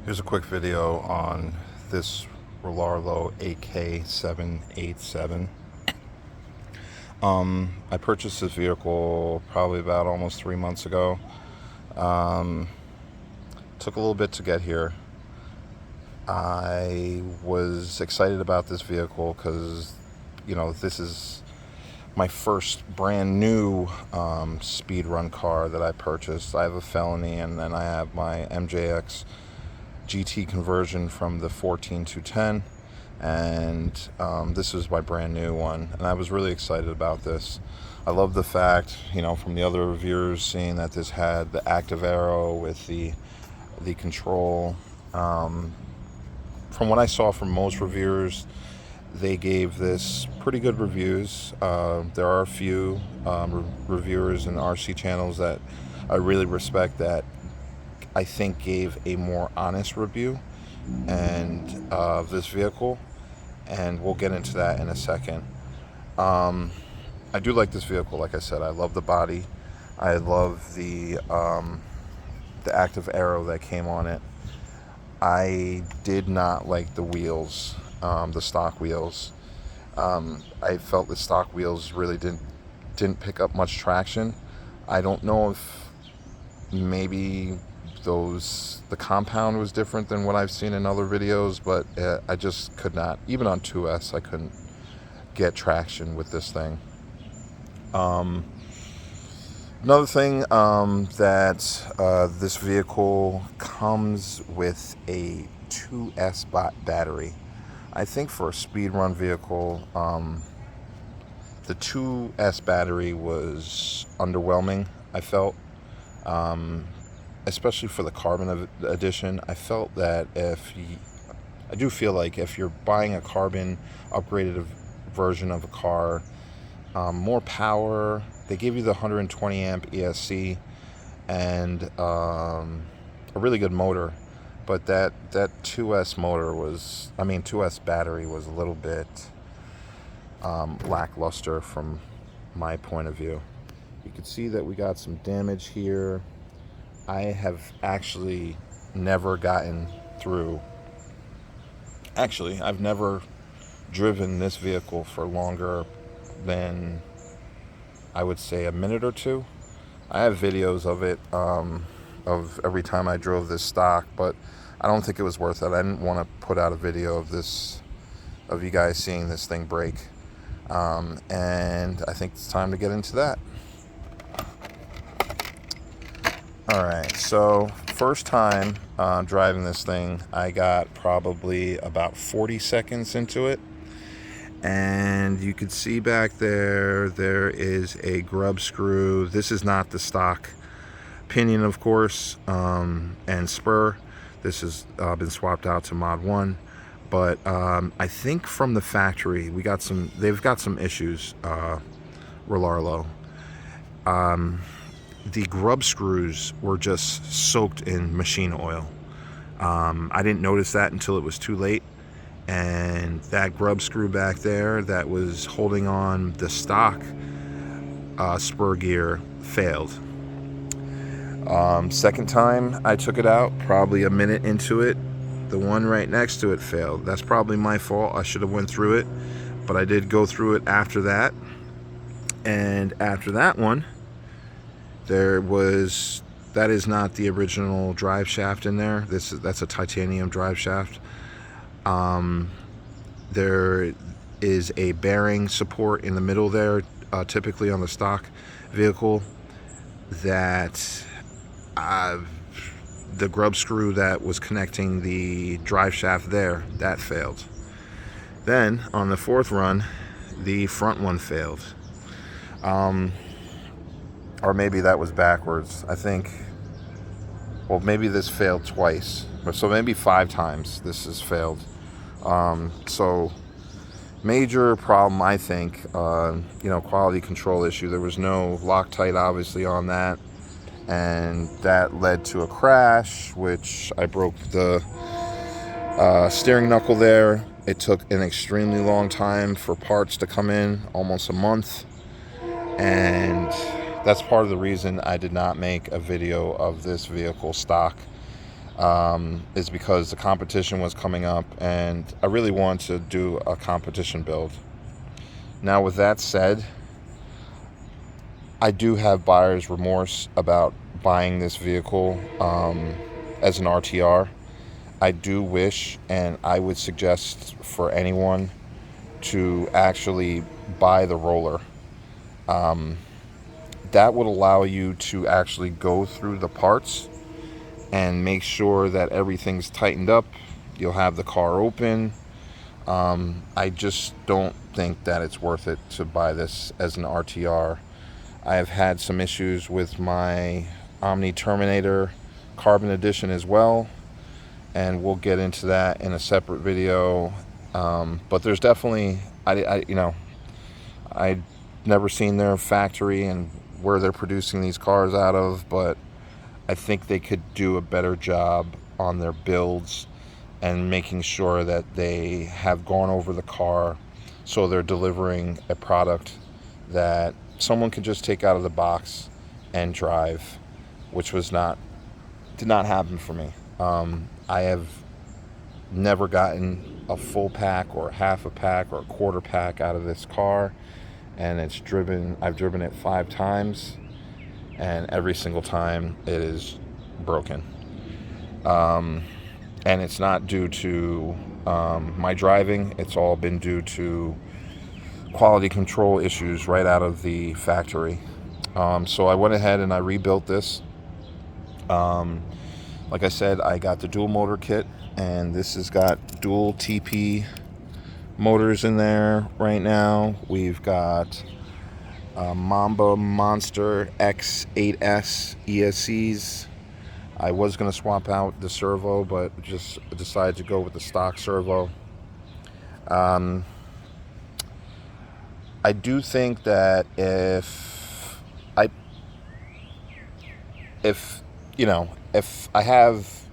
Here's a quick video on this Rlaarlo AK787. I purchased this vehicle probably about almost 3 months ago. Took a little bit to get here. I was excited about this vehicle because, this is my first brand new speed run car that I purchased. I have a felony, and then I have my MJX GT conversion from the 14 to 10, and this is my brand new one, and I was really excited about this. I love the fact, from the other reviewers, seeing that this had the active arrow with the control. From what I saw from most reviewers, they gave this pretty good reviews. There are a few reviewers and RC channels that I really respect that I think gave a more honest review and of this vehicle, and we'll get into that in a second. I do like this vehicle. Like I said, I love the body. I love the active arrow that came on it. I did not like the wheels, the stock wheels. I felt the stock wheels really didn't pick up much traction. I don't know if maybe the compound was different than what I've seen in other videos, but I just could not, even on 2S, I couldn't get traction with this thing. Another thing, that this vehicle comes with a 2S battery. I think for a speed run vehicle, the 2S battery was underwhelming, I felt. Especially for the carbon edition. I felt that I do feel like if you're buying a carbon upgraded version of a car, more power, they give you the 120 amp ESC and a really good motor, but that 2S battery was a little bit lackluster from my point of view. You can see that we got some damage here. I have actually never gotten through. Actually, I've never driven this vehicle for longer than, I would say, a minute or two. I have videos of it, of every time I drove this stock, but I don't think it was worth it. I didn't want to put out a video of this, of you guys seeing this thing break. And I think it's time to get into that. Alright, so first time driving this thing, I got probably about 40 seconds into it, and you can see back there is a grub screw. This is not the stock pinion, of course, and spur. This has been swapped out to Mod 1, but I think from the factory they've got some issues, Rlaarlo. The grub screws were just soaked in machine oil. I didn't notice that until it was too late, and that grub screw back there that was holding on the stock spur gear failed. Second time I took it out, probably a minute into it, the one right next to it failed. That's probably my fault. I should have went through it, but I did go through it after that. And after that one, that is not the original drive shaft in there. That's a titanium drive shaft. There is a bearing support in the middle there, typically on the stock vehicle, that the grub screw that was connecting the drive shaft there, that failed. Then on the fourth run, the front one failed. Or maybe that was backwards. I think, well, maybe this failed twice. So maybe 5 times this has failed. So major problem, I think, quality control issue. There was no Loctite, obviously, on that. And that led to a crash, which I broke the steering knuckle there. It took an extremely long time for parts to come in, almost a month. And that's part of the reason I did not make a video of this vehicle stock. is because the competition was coming up, and I really want to do a competition build. Now, with that said, I do have buyer's remorse about buying this vehicle as an RTR. I do wish, and I would suggest for anyone to actually buy the roller. That would allow you to actually go through the parts and make sure that everything's tightened up. You'll have the car open. I just don't think that it's worth it to buy this as an RTR. I have had some issues with my Omni Terminator Carbon Edition as well, and we'll get into that in a separate video. But there's definitely, I'd never seen their factory and where they're producing these cars out of, but I think they could do a better job on their builds and making sure that they have gone over the car so they're delivering a product that someone can just take out of the box and drive, which did not happen for me. I have never gotten a full pack or half a pack or a quarter pack out of this car, and I've driven it 5 times, and every single time it is broken. And it's not due to my driving. It's all been due to quality control issues right out of the factory. So I went ahead and I rebuilt this. Like I said, I got the dual motor kit, and this has got dual TP motors in there right now. We've got Mamba Monster X8S ESCs. I was going to swap out the servo, but just decided to go with the stock servo. I do think that if I have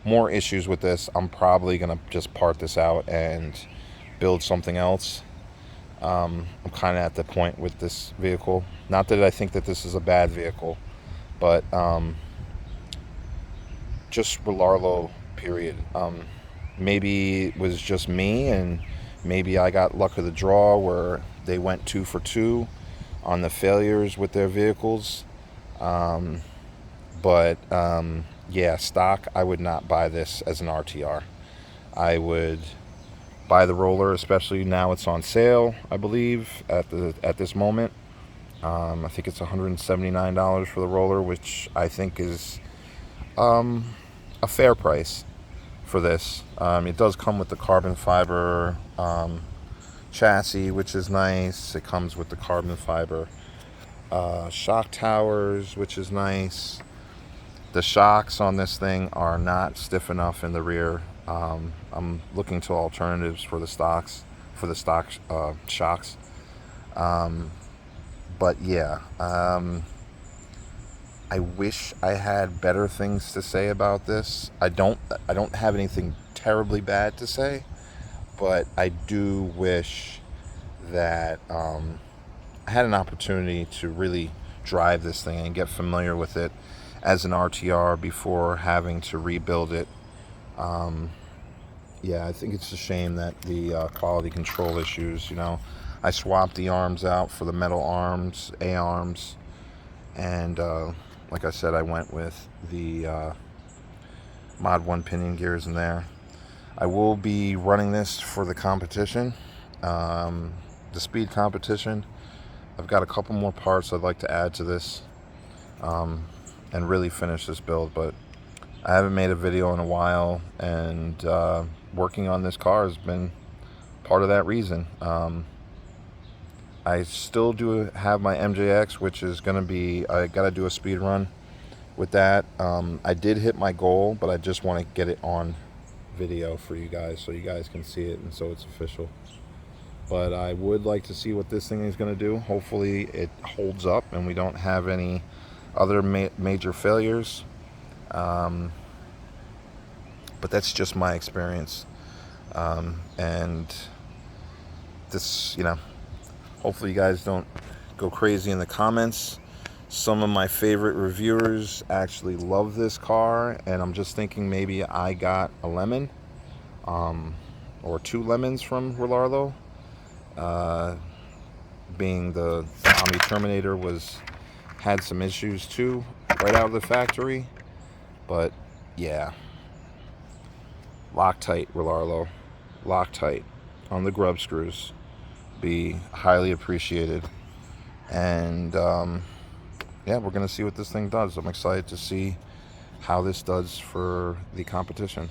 more issues with this, I'm probably gonna just part this out and build something else. I'm kind of at the point with this vehicle. Not that I think that this is a bad vehicle, but just Rlaarlo, period. Maybe it was just me, and maybe I got luck of the draw where they went 2 for 2 on the failures with their vehicles. Yeah, stock, I would not buy this as an RTR. I would buy the roller, especially now it's on sale, I believe, at this moment. I think it's $179 for the roller, which I think is a fair price for this. It does come with the carbon fiber chassis, which is nice. It comes with the carbon fiber shock towers, which is nice. The shocks on this thing are not stiff enough in the rear. I'm looking to alternatives for the stock shocks. But yeah, I wish I had better things to say about this. I don't have anything terribly bad to say, but I do wish that I had an opportunity to really drive this thing and get familiar with it as an RTR before having to rebuild it. Yeah, I think it's a shame that the quality control issues, I swapped the arms out for the metal arms, A-arms, and like I said, I went with the Mod 1 pinion gears in there. I will be running this for the competition, the speed competition. I've got a couple more parts I'd like to add to this and really finish this build, but I haven't made a video in a while, and working on this car has been part of that reason. I still do have my MJX, which is going to be, I got to do a speed run with that. I did hit my goal, but I just want to get it on video for you guys so you guys can see it and so it's official. But I would like to see what this thing is going to do. Hopefully it holds up and we don't have any other major failures. But that's just my experience. And this, hopefully you guys don't go crazy in the comments. Some of my favorite reviewers actually love this car, and I'm just thinking maybe I got a lemon, or 2 lemons from Rlaarlo. Being the Omni Terminator had some issues too right out of the factory, but yeah, Loctite Rlaarlo, Loctite on the grub screws, be highly appreciated. And yeah, we're gonna see what this thing does. I'm excited to see how this does for the competition.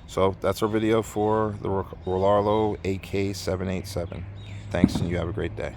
So that's our video for the Rlaarlo AK787. Thanks, and you have a great day.